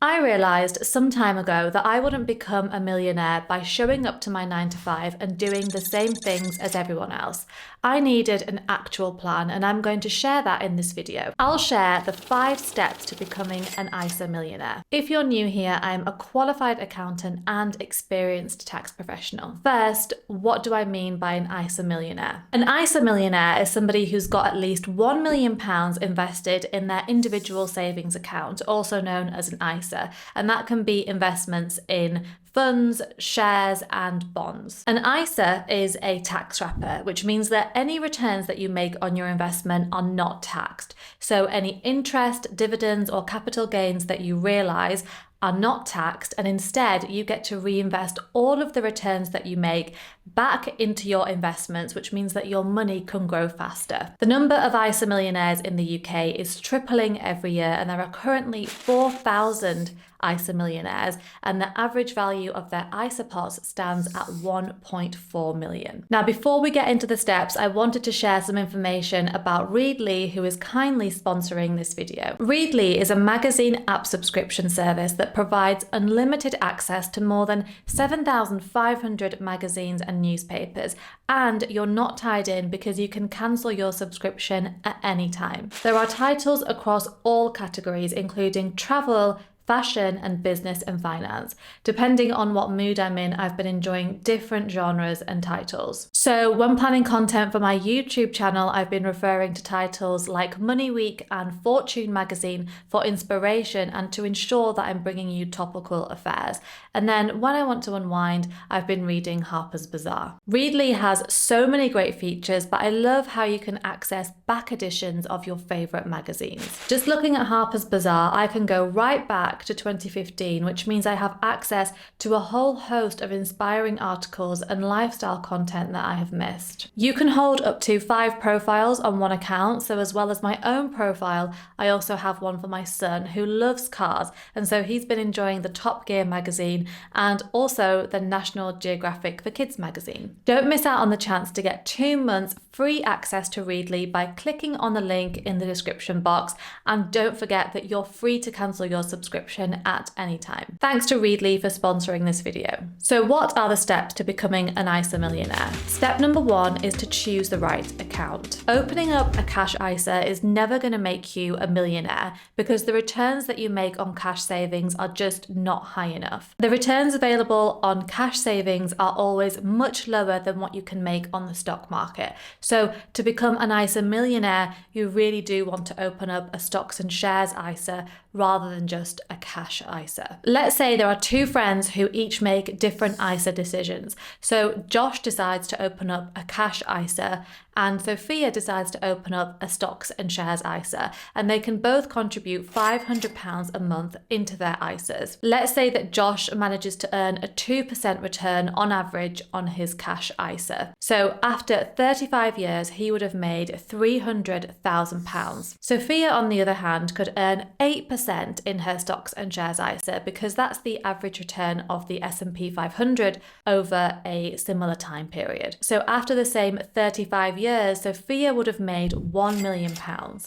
I realized some time ago that I wouldn't become a millionaire by showing up to my 9 to 5 and doing the same things as everyone else. I needed an actual plan, and I'm going to share that in this video. I'll share the 5 steps to becoming an ISA millionaire. If you're new here, I'm a qualified accountant and experienced tax professional. First, what do I mean by an ISA millionaire? An ISA millionaire is somebody who's got at least £1 million invested in their individual savings account, also known as an ISA, and that can be investments in funds, shares, and bonds. An ISA is a tax wrapper, which means that any returns that you make on your investment are not taxed. So any interest, dividends, or capital gains that you realize are not taxed, and instead you get to reinvest all of the returns that you make back into your investments, which means that your money can grow faster. The number of ISA millionaires in the UK is tripling every year, and there are currently 4,000 ISA millionaires, and the average value of their ISA pots stands at 1.4 million. Now, before we get into the steps, I wanted to share some information about Readly, who is kindly sponsoring this video. Readly is a magazine app subscription service that provides unlimited access to more than 7,500 magazines and newspapers, and you're not tied in because you can cancel your subscription at any time. There are titles across all categories, including travel, fashion, and business and finance. Depending on what mood I'm in, I've been enjoying different genres and titles. So when planning content for my YouTube channel, I've been referring to titles like Money Week and Fortune magazine for inspiration and to ensure that I'm bringing you topical affairs. And then when I want to unwind, I've been reading Harper's Bazaar. Readly has so many great features, but I love how you can access back editions of your favorite magazines. Just looking at Harper's Bazaar, I can go right back to 2015, which means I have access to a whole host of inspiring articles and lifestyle content that I have missed. You can hold up to 5 profiles on one account, so as well as my own profile, I also have one for my son who loves cars, and so he's been enjoying the Top Gear magazine and also the National Geographic for Kids magazine. Don't miss out on the chance to get 2 months free access to Readly by clicking on the link in the description box, and don't forget that you're free to cancel your subscription at any time. Thanks to Readly for sponsoring this video. So what are the steps to becoming an ISA millionaire? Step number 1 is to choose the right account. Opening up a cash ISA is never going to make you a millionaire because the returns that you make on cash savings are just not high enough. The returns available on cash savings are always much lower than what you can make on the stock market. So to become an ISA millionaire, you really do want to open up a stocks and shares ISA rather than just a cash ISA. Let's say there are 2 friends who each make different ISA decisions. So Josh decides to open up a cash ISA and Sophia decides to open up a stocks and shares ISA, and they can both contribute £500 a month into their ISAs. Let's say that Josh manages to earn a 2% return on average on his cash ISA. So after 35 years, he would have made £300,000. Sophia, on the other hand, could earn 8% in her stocks and shares ISA because that's the average return of the S&P 500 over a similar time period. So after the same 35 years, Sophia would have made £1 million.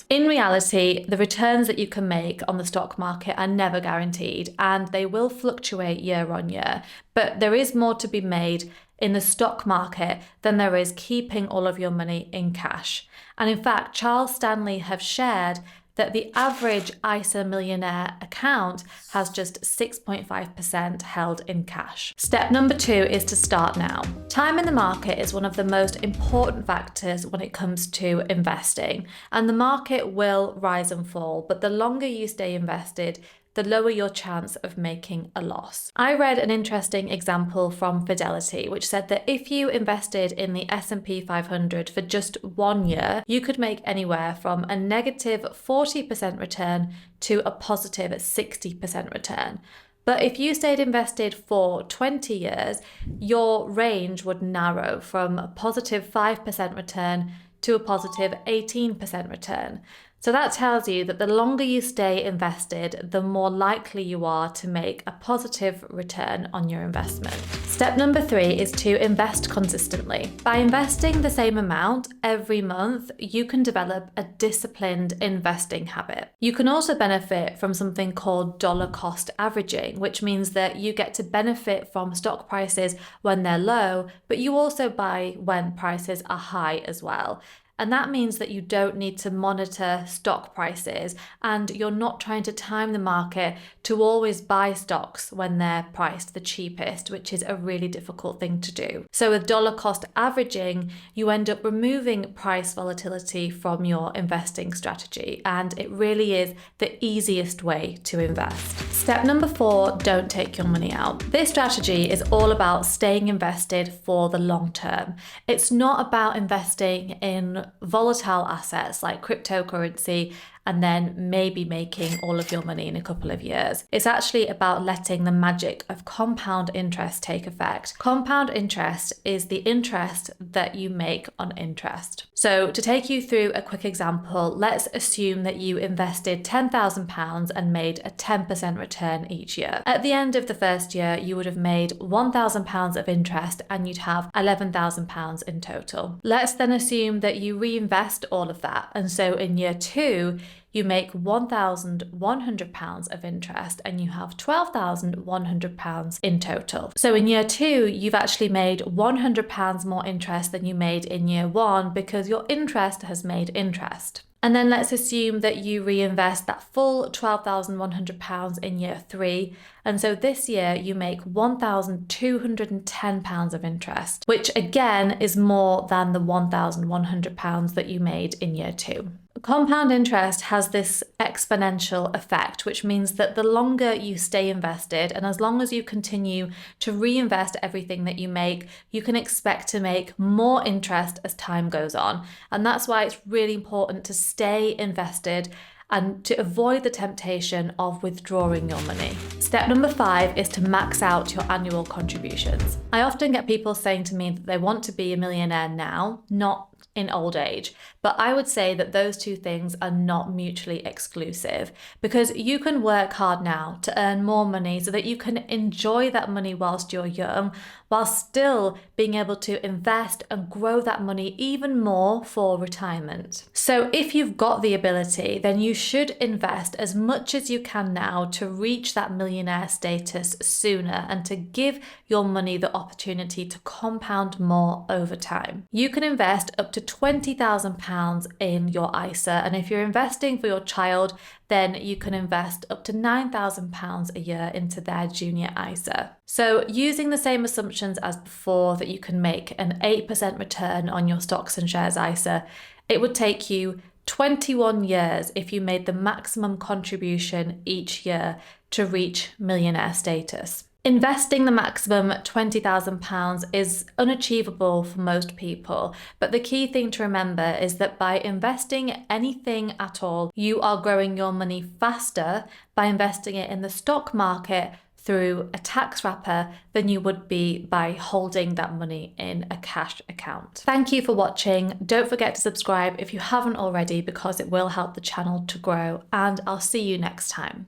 In reality, the returns that you can make on the stock market are never guaranteed, and they will fluctuate year on year. But there is more to be made in the stock market than there is keeping all of your money in cash. And in fact, Charles Stanley have shared that the average ISA millionaire account has just 6.5% held in cash. Step number 2 is to start now. Time in the market is one of the most important factors when it comes to investing, and the market will rise and fall, but the longer you stay invested, the lower your chance of making a loss. I read an interesting example from Fidelity, which said that if you invested in the S&P 500 for just 1 year, you could make anywhere from a negative 40% return to a positive 60% return. But if you stayed invested for 20 years, your range would narrow from a positive 5% return to a positive 18% return. So that tells you that the longer you stay invested, the more likely you are to make a positive return on your investment. Step number 3 is to invest consistently. By investing the same amount every month, you can develop a disciplined investing habit. You can also benefit from something called dollar cost averaging, which means that you get to benefit from stock prices when they're low, but you also buy when prices are high as well. And that means that you don't need to monitor stock prices and you're not trying to time the market to always buy stocks when they're priced the cheapest, which is a really difficult thing to do. So with dollar cost averaging, you end up removing price volatility from your investing strategy, and it really is the easiest way to invest. Step number 4, don't take your money out. This strategy is all about staying invested for the long term. It's not about investing in volatile assets like cryptocurrency and then maybe making all of your money in a couple of years. It's actually about letting the magic of compound interest take effect. Compound interest is the interest that you make on interest. So to take you through a quick example, let's assume that you invested £10,000 and made a 10% return each year. At the end of the first year, you would have made £1,000 of interest and you'd have £11,000 in total. Let's then assume that you reinvest all of that. And so in year 2, you make £1,100 of interest and you have £12,100 in total. So in year 2, you've actually made £100 more interest than you made in year 1 because your interest has made interest. And then let's assume that you reinvest that full £12,100 in year 3. And so this year you make £1,210 of interest, which again is more than the £1,100 that you made in year 2. Compound interest has this exponential effect, which means that the longer you stay invested and as long as you continue to reinvest everything that you make, you can expect to make more interest as time goes on. And that's why it's really important to stay invested and to avoid the temptation of withdrawing your money. Step number 5 is to max out your annual contributions. I often get people saying to me that they want to be a millionaire now, not in old age. But I would say that those two things are not mutually exclusive, because you can work hard now to earn more money so that you can enjoy that money whilst you're young, while still being able to invest and grow that money even more for retirement. So if you've got the ability, then you should invest as much as you can now to reach that millionaire status sooner and to give your money the opportunity to compound more over time. You can invest up to £20,000 in your ISA, and if you're investing for your child, then you can invest up to £9,000 a year into their junior ISA. So using the same assumptions as before, that you can make an 8% return on your stocks and shares ISA, it would take you 21 years if you made the maximum contribution each year to reach millionaire status. Investing the maximum £20,000 is unachievable for most people, but the key thing to remember is that by investing anything at all, you are growing your money faster by investing it in the stock market through a tax wrapper than you would be by holding that money in a cash account. Thank you for watching. Don't forget to subscribe if you haven't already, because it will help the channel to grow, and I'll see you next time.